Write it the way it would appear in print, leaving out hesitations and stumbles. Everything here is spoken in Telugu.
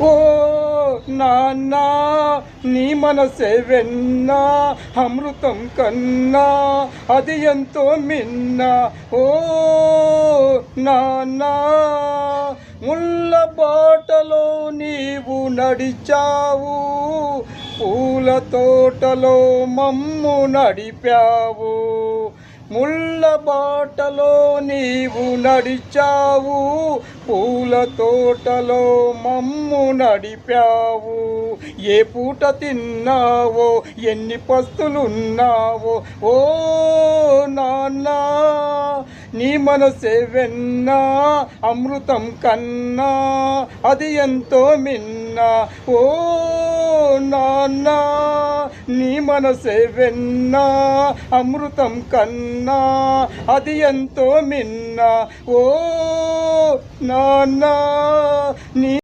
ఓ నాన్న నీ మనసే వెన్నా అమృతం కన్నా అది ఎంతో మిన్న. ఓ నాన్న ముళ్ళ బాటలో నీవు నడిచావు, పూల తోటలో మమ్ము నడిపావు. ముళ్ళ బాటలో నీవు నడిచావు, పూల తోటలో మమ్ము నడిపావు. ఏ పూట తిన్నావో ఎన్ని పస్తులున్నావో ఓ నాన్న నీ మనసే వెన్నా అమృతం కన్నా అది ఎంతో మిన్న. ఓ నాన్న నీ మనసే వెన్నా అమృతం కన్నా అది ఎంతో మిన్న. ఓ నాన్న నీ